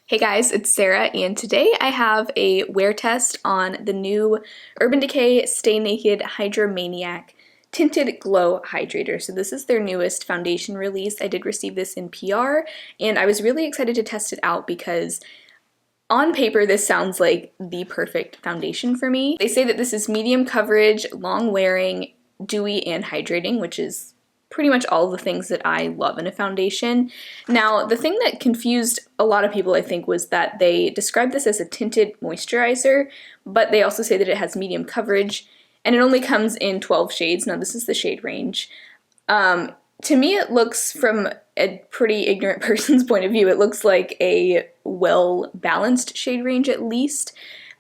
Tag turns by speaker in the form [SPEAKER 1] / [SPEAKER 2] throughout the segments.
[SPEAKER 1] Hey guys, it's Sarah, and today I have a wear test on the new Urban Decay Stay Naked Hydromaniac Tinted Glow Hydrator. So this is their newest foundation release. I did receive this in PR, and I was really excited to test it out because on paper this sounds like the perfect foundation for me. They say that this is medium coverage, long wearing, dewy, and hydrating, which is pretty much all the things that I love in a foundation. Now, the thing that confused a lot of people, I think, was that they described this as a tinted moisturizer, but they also say that it has medium coverage, and it only comes in 12 shades. Now, this is the shade range. To me, it looks, from a pretty ignorant person's point of view, it looks like a well-balanced shade range at least.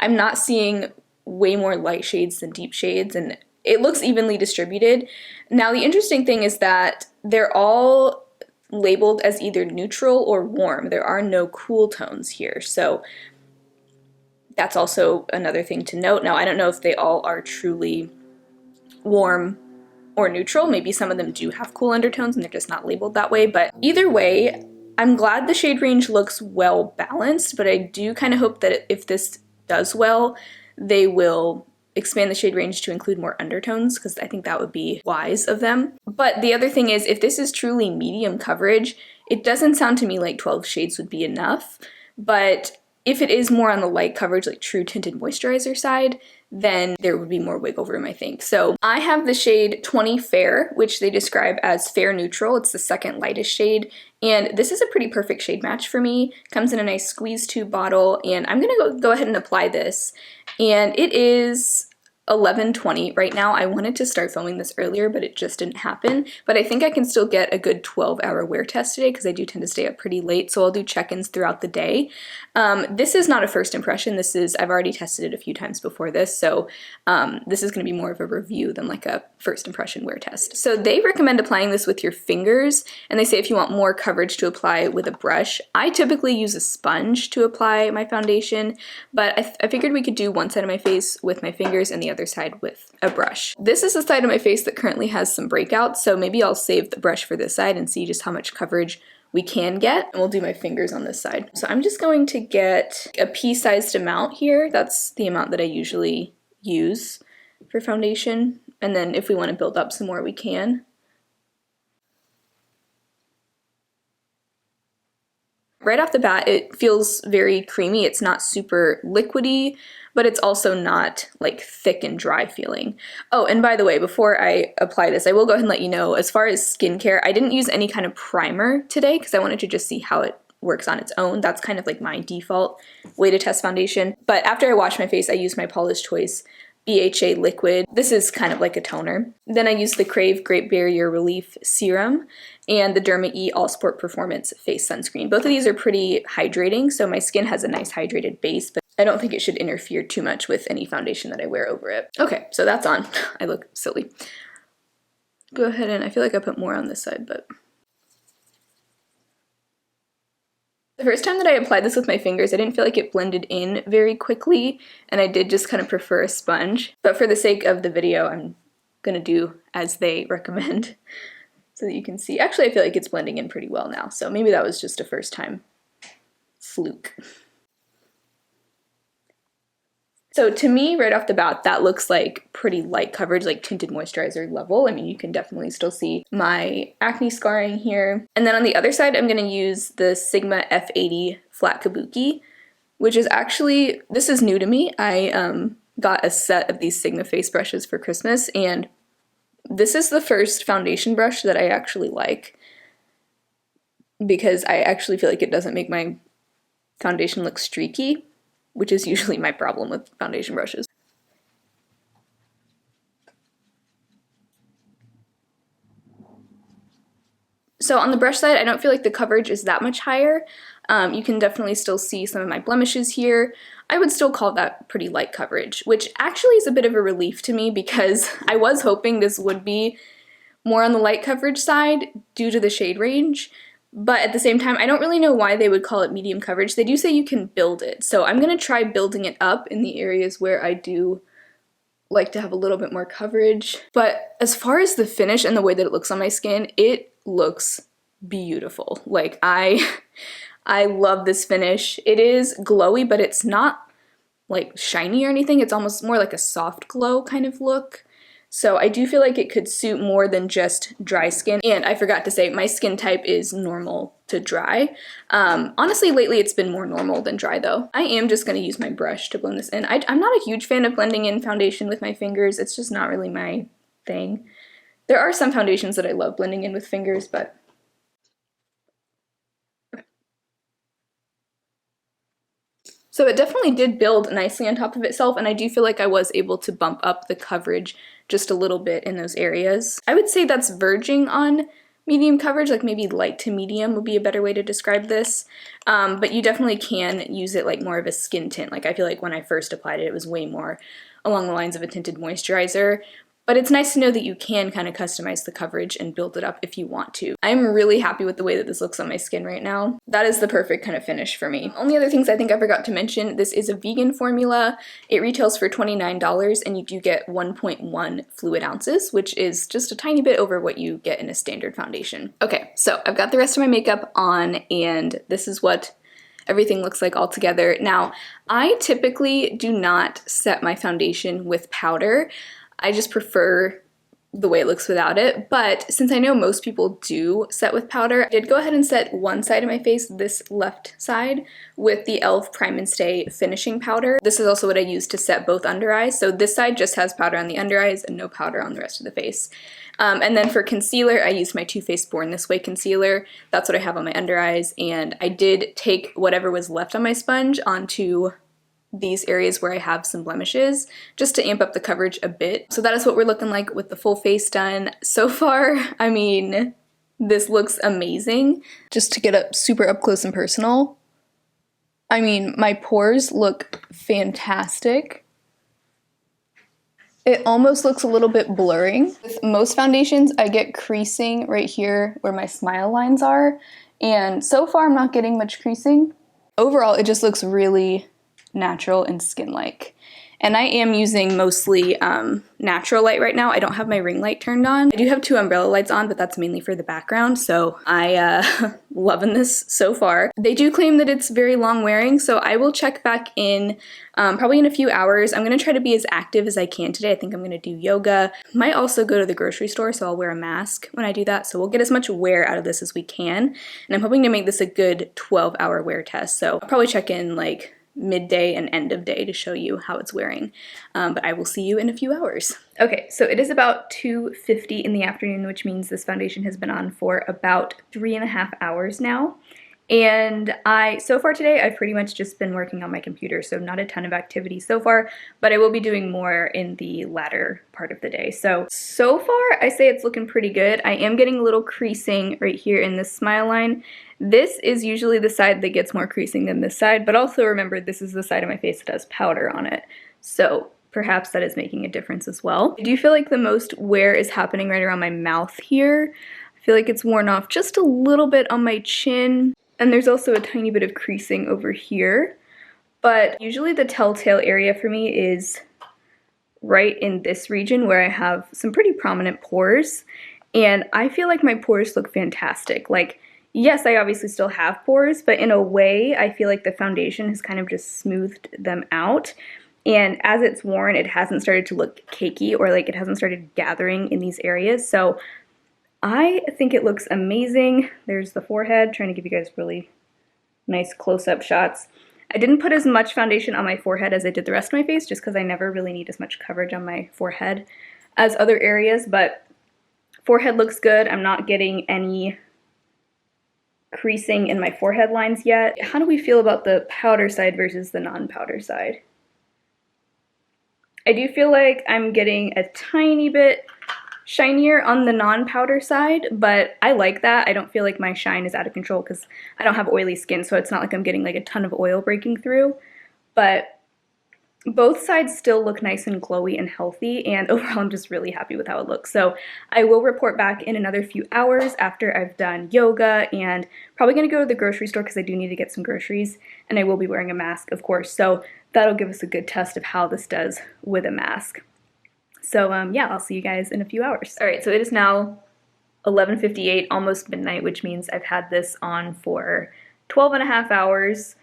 [SPEAKER 1] I'm not seeing way more light shades than deep shades, and it looks evenly distributed. Now, the interesting thing is that they're all labeled as either neutral or warm. There are no cool tones here, so that's also another thing to note. Now, I don't know if they all are truly warm or neutral. Maybe some of them do have cool undertones and they're just not labeled that way, but either way, I'm glad the shade range looks well balanced, but I do kind of hope that if this does well, they will expand the shade range to include more undertones, because I think that would be wise of them. But the other thing is, if this is truly medium coverage, it doesn't sound to me like 12 shades would be enough, but if it is more on the light coverage, like true tinted moisturizer side, then there would be more wiggle room, I think. So I have the shade 20 Fair, which they describe as fair neutral. It's the second lightest shade, and this is a pretty perfect shade match for me. Comes in a nice squeeze tube bottle, and I'm gonna go ahead and apply this. And it is 11:20 right now. I wanted to start filming this earlier, but it just didn't happen. But I think I can still get a good 12-hour wear test today because I do tend to stay up pretty late, so I'll do check-ins throughout the day. This is not a first impression. I've already tested it a few times before this, so this is going to be more of a review than like a first impression wear test. So they recommend applying this with your fingers, and they say if you want more coverage to apply with a brush. I typically use a sponge to apply my foundation, but I figured we could do one side of my face with my fingers and the other side with a brush. This is the side of my face that currently has some breakouts, so maybe I'll save the brush for this side and see just how much coverage we can get, and we'll do my fingers on this side. So I'm just going to get a pea-sized amount here. That's the amount that I usually use for foundation, and then if we want to build up some more, we can. Right off the bat, it feels very creamy. It's not super liquidy, but it's also not like thick and dry feeling. Oh, and by the way, before I apply this, I will go ahead and let you know, as far as skincare, I didn't use any kind of primer today because I wanted to just see how it works on its own. That's kind of like my default way to test foundation. But after I wash my face, I use my Paula's Choice BHA liquid. This is kind of like a toner. Then I use the Crave Great Barrier Relief Serum and the Derma E All Sport Performance Face Sunscreen. Both of these are pretty hydrating, so my skin has a nice hydrated base, but I don't think it should interfere too much with any foundation that I wear over it. Okay, so that's on. I look silly. Go ahead, and I feel like I put more on this side, but the first time that I applied this with my fingers, I didn't feel like it blended in very quickly, and I did just kind of prefer a sponge. But for the sake of the video, I'm gonna do as they recommend so that you can see. Actually, I feel like it's blending in pretty well now, so maybe that was just a first time fluke. So to me, right off the bat, that looks like pretty light coverage, like tinted moisturizer level. I mean, you can definitely still see my acne scarring here. And then on the other side, I'm gonna use the Sigma F80 Flat Kabuki, which is actually, this is new to me. I got a set of these Sigma face brushes for Christmas, and this is the first foundation brush that I actually like, because I actually feel like it doesn't make my foundation look streaky, which is usually my problem with foundation brushes. So on the brush side, I don't feel like the coverage is that much higher. You can definitely still see some of my blemishes here. I would still call that pretty light coverage, which actually is a bit of a relief to me because I was hoping this would be more on the light coverage side due to the shade range. But at the same time, I don't really know why they would call it medium coverage. They do say you can build it, so I'm gonna try building it up in the areas where I do like to have a little bit more coverage. But as far as the finish and the way that it looks on my skin, it looks beautiful. Like, I I love this finish. It is glowy, but it's not like shiny or anything. It's almost more like a soft glow kind of look. So I do feel like it could suit more than just dry skin. And I forgot to say, my skin type is normal to dry. Honestly, lately it's been more normal than dry though. I am just gonna use my brush to blend this in. I'm not a huge fan of blending in foundation with my fingers. It's just not really my thing. There are some foundations that I love blending in with fingers, but so it definitely did build nicely on top of itself, and I do feel like I was able to bump up the coverage just a little bit in those areas. I would say that's verging on medium coverage, like maybe light to medium would be a better way to describe this. But you definitely can use it like more of a skin tint. Like I feel like when I first applied it, it was way more along the lines of a tinted moisturizer. But it's nice to know that you can kind of customize the coverage and build it up if you want to. I'm really happy with the way that this looks on my skin right now. That is the perfect kind of finish for me. Only other things I think I forgot to mention, this is a vegan formula. It retails for $29 and you do get 1.1 fluid ounces, which is just a tiny bit over what you get in a standard foundation. Okay, so I've got the rest of my makeup on and this is what everything looks like all together. Now, I typically do not set my foundation with powder. I just prefer the way it looks without it, but since I know most people do set with powder, I did go ahead and set one side of my face, this left side, with the e.l.f. Prime and Stay finishing powder. This is also what I use to set both under eyes, so this side just has powder on the under eyes and no powder on the rest of the face. And then for concealer, I used my Too Faced Born This Way concealer. That's what I have on my under eyes, and I did take whatever was left on my sponge onto these areas where I have some blemishes just to amp up the coverage a bit. So that is what we're looking like with the full face done. So far, I mean, this looks amazing. Just to get up super up close and personal, I mean, my pores look fantastic. It almost looks a little bit blurring. With most foundations, I get creasing right here where my smile lines are, and so far I'm not getting much creasing. Overall, it just looks really natural and skin-like. And I am using mostly natural light right now. I don't have my ring light turned on. I do have 2 umbrella lights on, but that's mainly for the background, so I loving this so far. They do claim that it's very long wearing, so I will check back in probably in a few hours. I'm gonna try to be as active as I can today. I think I'm gonna do yoga. Might also go to the grocery store, so I'll wear a mask when I do that, so we'll get as much wear out of this as we can. And I'm hoping to make this a good 12-hour wear test, so I'll probably check in like midday and end of day to show you how it's wearing. But I will see you in a few hours. Okay, so it is about 2:50 in the afternoon, which means this foundation has been on for about 3.5 hours now. And so far today, I've pretty much just been working on my computer, so not a ton of activity so far, but I will be doing more in the latter part of the day. So far, I say it's looking pretty good. I am getting a little creasing right here in this smile line. This is usually the side that gets more creasing than this side, but also remember, this is the side of my face that has powder on it. So perhaps that is making a difference as well. I do feel like the most wear is happening right around my mouth here. I feel like it's worn off just a little bit on my chin. And there's also a tiny bit of creasing over here, but usually the telltale area for me is right in this region where I have some pretty prominent pores, and I feel like my pores look fantastic. Like, yes, I obviously still have pores, but in a way, I feel like the foundation has kind of just smoothed them out, and as it's worn, it hasn't started to look cakey or like it hasn't started gathering in these areas, so I think it looks amazing. There's the forehead, trying to give you guys really nice close-up shots. I didn't put as much foundation on my forehead as I did the rest of my face, just because I never really need as much coverage on my forehead as other areas, but forehead looks good. I'm not getting any creasing in my forehead lines yet. How do we feel about the powder side versus the non-powder side? I do feel like I'm getting a tiny bit shinier on the non-powder side, but I like that. I don't feel like my shine is out of control because I don't have oily skin, so it's not like I'm getting like a ton of oil breaking through, but both sides still look nice and glowy and healthy, and overall I'm just really happy with how it looks. So I will report back in another few hours after I've done yoga, and probably going to go to the grocery store because I do need to get some groceries, and I will be wearing a mask, of course, so that'll give us a good test of how this does with a mask. So yeah, I'll see you guys in a few hours. All right, so it is now 11:58, almost midnight, which means I've had this on for 12.5 hours.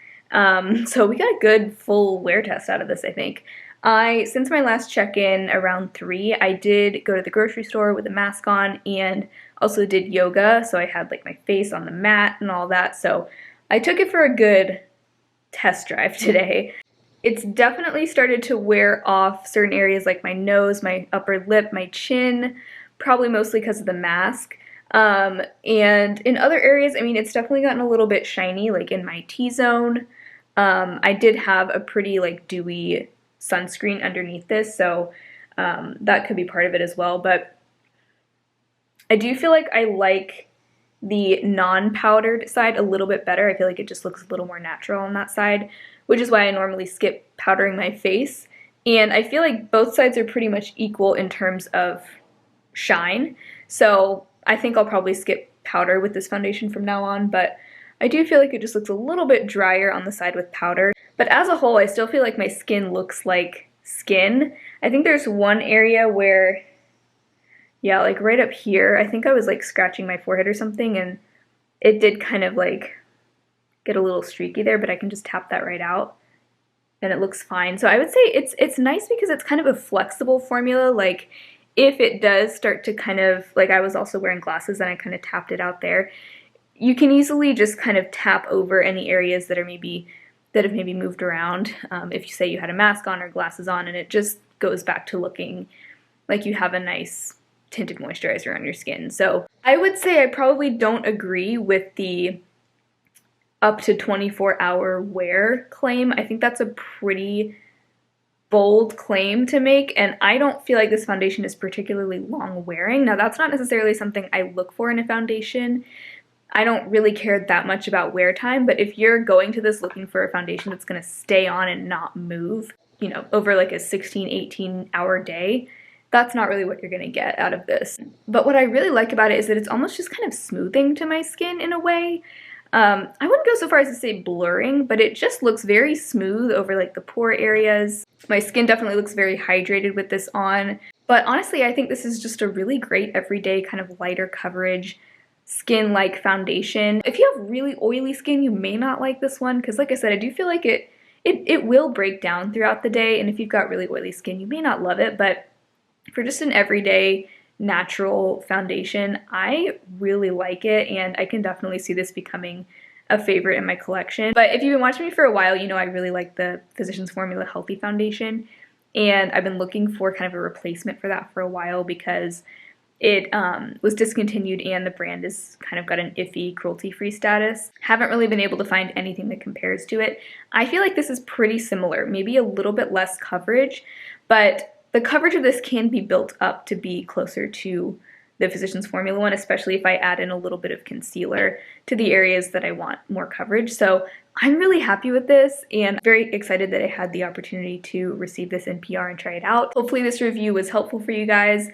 [SPEAKER 1] So we got a good full wear test out of this, I think. Since my last check-in around 3, I did go to the grocery store with a mask on and also did yoga, so I had like my face on the mat and all that, so I took it for a good test drive today. It's definitely started to wear off certain areas like my nose, my upper lip, my chin, probably mostly because of the mask. And in other areas, I mean, it's definitely gotten a little bit shiny, like in my T-zone. I did have a pretty like dewy sunscreen underneath this, so that could be part of it as well, but I do feel like I like the non-powdered side a little bit better. I feel like it just looks a little more natural on that side, which is why I normally skip powdering my face. And I feel like both sides are pretty much equal in terms of shine, so I think I'll probably skip powder with this foundation from now on, but I do feel like it just looks a little bit drier on the side with powder. But as a whole, I still feel like my skin looks like skin. I think there's one area where, yeah, like right up here, I think I was like scratching my forehead or something, and it did kind of like get a little streaky there, but I can just tap that right out and it looks fine. So I would say it's nice because it's kind of a flexible formula. Like if it does start to kind of, like I was also wearing glasses and I kind of tapped it out there, you can easily just kind of tap over any areas that have maybe moved around. If you say you had a mask on or glasses on, and it just goes back to looking like you have a nice tinted moisturizer on your skin. So I would say I probably don't agree with the up to 24-hour wear claim. I think that's a pretty bold claim to make, and I don't feel like this foundation is particularly long wearing. Now that's not necessarily something I look for in a foundation. I don't really care that much about wear time, but if you're going to this looking for a foundation that's going to stay on and not move, you know, over like a 16, 18-hour day, that's not really what you're going to get out of this. But what I really like about it is that it's almost just kind of smoothing to my skin in a way. I wouldn't go so far as to say blurring, but it just looks very smooth over like the pore areas. My skin definitely looks very hydrated with this on. But honestly, I think this is just a really great everyday kind of lighter coverage skin-like foundation. If you have really oily skin, you may not like this one, because like I said, I do feel like it will break down throughout the day, and if you've got really oily skin, you may not love it, but for just an everyday natural foundation, I really like it, and I can definitely see this becoming a favorite in my collection. But if you've been watching me for a while, you know I really like the Physicians Formula Healthy Foundation, and I've been looking for kind of a replacement for that for a while because it was discontinued and the brand has kind of got an iffy cruelty-free status. Haven't really been able to find anything that compares to it. I feel like this is pretty similar, maybe a little bit less coverage, but the coverage of this can be built up to be closer to the Physicians Formula one, especially if I add in a little bit of concealer to the areas that I want more coverage. So I'm really happy with this and very excited that I had the opportunity to receive this in PR and try it out. Hopefully this review was helpful for you guys.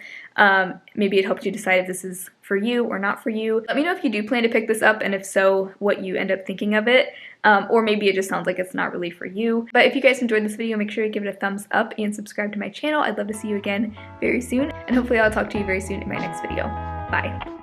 [SPEAKER 1] Maybe it helped you decide if this is for you or not for you. Let me know if you do plan to pick this up, and if so, what you end up thinking of it. Or maybe it just sounds like it's not really for you. But if you guys enjoyed this video, make sure to give it a thumbs up and subscribe to my channel. I'd love to see you again very soon, and hopefully I'll talk to you very soon in my next video. Bye.